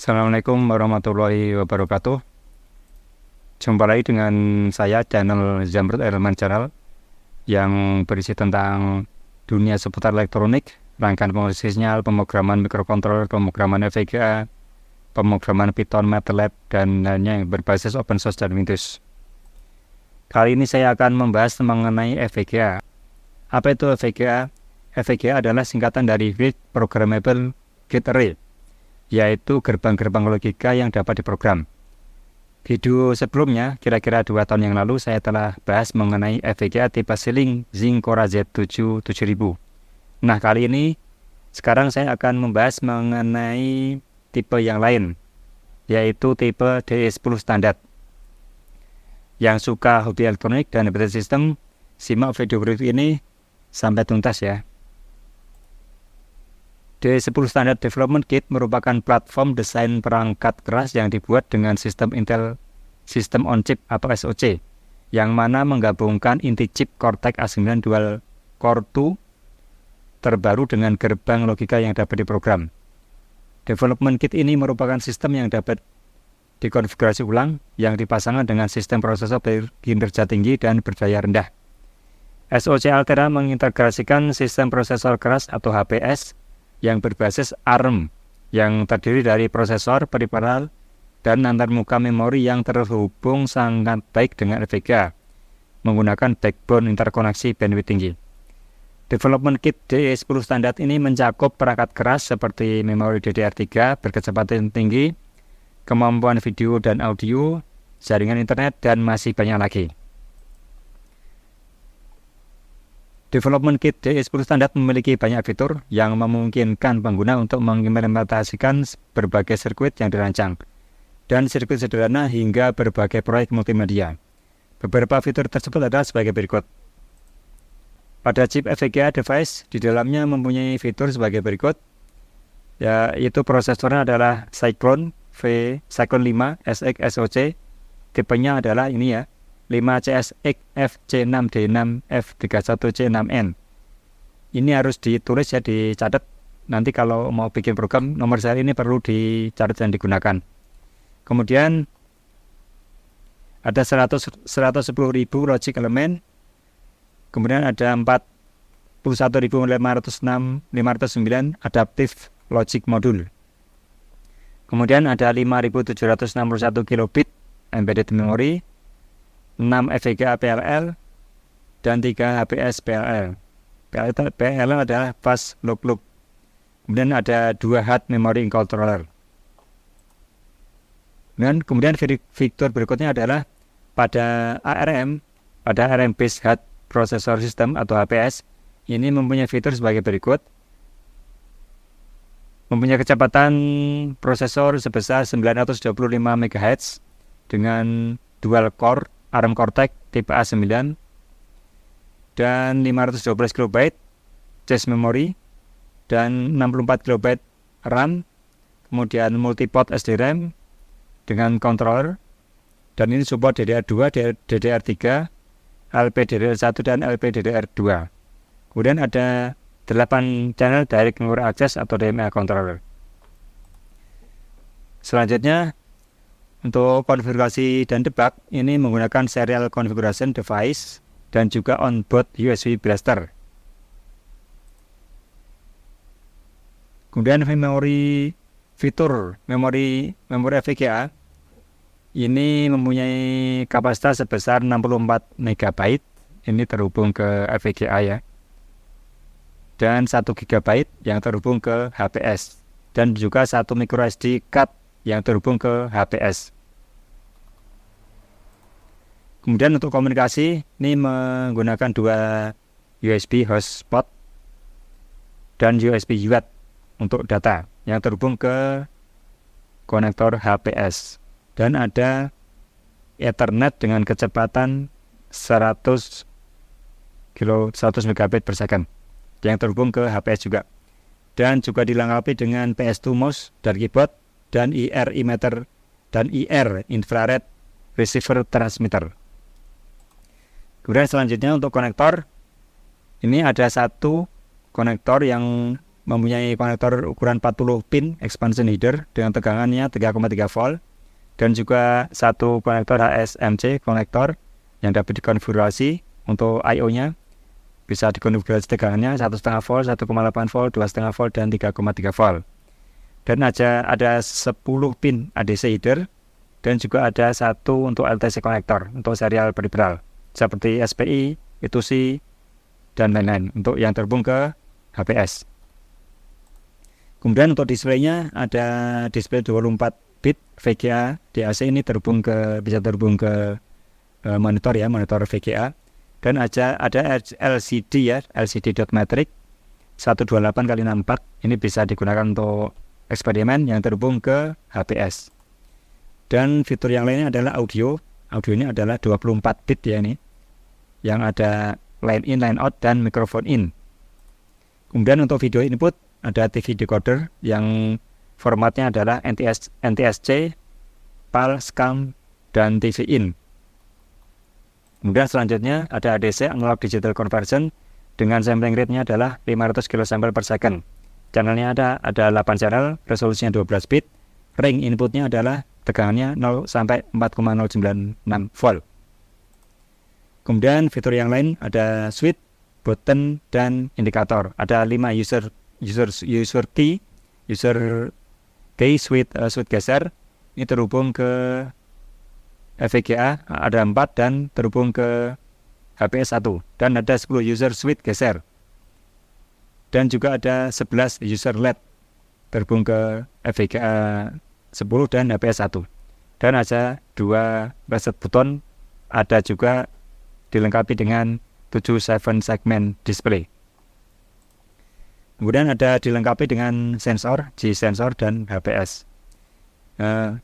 Assalamualaikum warahmatullahi wabarakatuh. Jumpa lagi dengan saya, channel Zamrud Elemen Channel, yang berisi tentang dunia seputar elektronik, rangkaian pengisian sinyal, pemrograman mikrokontroler, pemrograman FPGA, pemrograman Python, MATLAB, dan lainnya yang berbasis open source dan Windows. Kali ini saya akan membahas mengenai FPGA. Apa itu FPGA? FPGA adalah singkatan dari Field Programmable Gate Array, yaitu gerbang-gerbang logika yang dapat diprogram. Video sebelumnya, kira-kira 2 tahun yang lalu, saya telah bahas mengenai FPGA tipe Xilinx Cora Z7 7000. Nah, kali ini, sekarang saya akan membahas mengenai tipe yang lain, yaitu tipe DE10 standar. Yang suka hobi elektronik dan embedded system, simak video berikut ini sampai tuntas ya. DE10 Standard Development Kit merupakan platform desain perangkat keras yang dibuat dengan sistem Intel System on Chip atau SoC, yang mana menggabungkan inti chip Cortex A9 Dual Core 2 terbaru dengan gerbang logika yang dapat diprogram. Development Kit ini merupakan sistem yang dapat dikonfigurasi ulang, yang dipasangkan dengan sistem prosesor berkinerja tinggi dan berdaya rendah. SoC Altera mengintegrasikan sistem prosesor keras atau HPS yang berbasis ARM, yang terdiri dari prosesor, peripheral, dan antarmuka memori yang terhubung sangat baik dengan FPGA, menggunakan backbone interkoneksi bandwidth tinggi. Development Kit DE10 standar ini mencakup perangkat keras seperti memori DDR3 berkecepatan tinggi, kemampuan video dan audio, jaringan internet, dan masih banyak lagi. Development Kit DE10 standar memiliki banyak fitur yang memungkinkan pengguna untuk mengimplementasikan berbagai sirkuit yang dirancang, dan sirkuit sederhana hingga berbagai proyek multimedia. Beberapa fitur tersebut adalah sebagai berikut. Pada chip FPGA device, di dalamnya mempunyai fitur sebagai berikut, yaitu prosesornya adalah Cyclone Cyclone 5 SX SoC, tipenya adalah ini ya, 5CSX FC6D6F31C6N. Ini harus ditulis ya, dicatat. Nanti kalau mau bikin program, nomor seri ini perlu dicatat dan digunakan. Kemudian ada 110.000 logic element. Kemudian ada 41.509 adaptive logic module. Kemudian ada 5.761 kilobit embedded memory, 6 FPGA PLL, dan 3 HPS PLL. PLL adalah fast loop. Kemudian ada 2 hard memory controller. Dan kemudian fitur berikutnya adalah pada ARM based hard processor system atau HPS, ini mempunyai fitur sebagai berikut. Mempunyai kecepatan prosesor sebesar 925 MHz dengan dual core ARM Cortex tipe A9 dan 512 KB cache memory dan 64 KB RAM, kemudian multiport SDRAM dengan controller, dan ini support DDR2, DDR3, LPDDR1 dan LPDDR2. Kemudian ada 8 channel direct memory access atau DMA controller. Selanjutnya, untuk konfigurasi dan debug, ini menggunakan serial configuration device dan juga onboard USB blaster. Kemudian memori FPGA ini mempunyai kapasitas sebesar 64 MB. Ini terhubung ke FPGA ya. Dan 1 GB yang terhubung ke HPS, dan juga 1 microSD card yang terhubung ke HPS. Kemudian untuk komunikasi, ini menggunakan 2 USB hotspot dan USB UART untuk data yang terhubung ke konektor HPS, dan ada Ethernet dengan kecepatan 100 Mbps yang terhubung ke HPS juga, dan juga dilengkapi dengan PS2 mouse dan keyboard, dan IR emitter dan IR infrared receiver transmitter. Kemudian selanjutnya untuk konektor, ini ada 1 konektor yang mempunyai konektor ukuran 40 pin expansion header dengan tegangannya 3,3 volt dan juga satu konektor HSMC konektor yang dapat dikonfigurasi untuk I/O-nya. Bisa dikonfigurasi tegangannya 1,5 volt, 1,8 volt, 2,5 volt, dan 3,3 volt. Dan ada 10 pin ADC header dan juga ada satu untuk LTC konektor untuk serial peripheral seperti SPI, E2C, dan lain-lain untuk yang terhubung ke HPS. Kemudian untuk displaynya ada display 24 bit VGA DAC, ini bisa terhubung ke monitor ya, monitor VGA. Dan ada LCD ya, LCD dot matrix 128x64. Ini bisa digunakan untuk eksperimen yang terhubung ke HPS. Dan fitur yang lainnya adalah audio. Audionya adalah 24 bit ya ini, yang ada line in, line out, dan microphone in. Kemudian untuk video input ada TV decoder yang formatnya adalah NTSC, PAL, SCAM, dan TV in. Kemudian selanjutnya ada ADC, analog digital conversion, dengan sampling rate-nya adalah 500 kilo sampel per second. Channelnya ada 8 channel, resolusinya 12 bit, ring inputnya adalah tegangannya 0 sampai 4,096 volt. Kemudian fitur yang lain ada switch, button, dan indikator. Ada 5 user key, switch geser. Ini terhubung ke VGA, ada 4 dan terhubung ke HPS 1, dan ada 10 user switch geser, dan juga ada 11 user LED terhubung ke VGA 10 dan HPS 1, dan ada 2 reset button, ada juga dilengkapi dengan 7 segment display. Kemudian ada dilengkapi dengan sensor, G-sensor, dan HPS.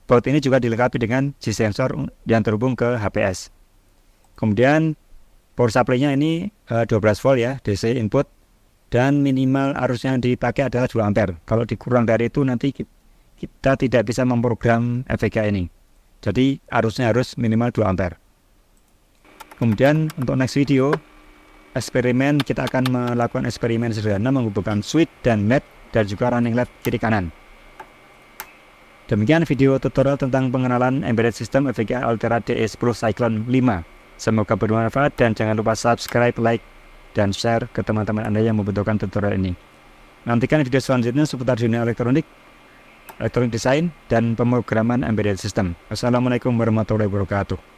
Baut ini juga dilengkapi dengan G-sensor yang terhubung ke HPS. Kemudian power supply-nya ini 12 volt ya, DC input, dan minimal arus yang dipakai adalah 2 ampere. Kalau dikurang dari itu nanti kita tidak bisa memprogram VGA ini. Jadi arusnya harus minimal 2 ampere. Kemudian untuk next video eksperimen, kita akan melakukan eksperimen sederhana menghubungkan switch dan LED dan juga running LED kiri kanan. Demikian video tutorial tentang pengenalan embedded system VGA Altera DE10 Cyclone 5. Semoga bermanfaat dan jangan lupa subscribe, like, dan share ke teman-teman Anda yang membutuhkan tutorial ini. Nantikan video selanjutnya seputar dunia elektronik desain, dan pemrograman embedded system. Wassalamualaikum warahmatullahi wabarakatuh.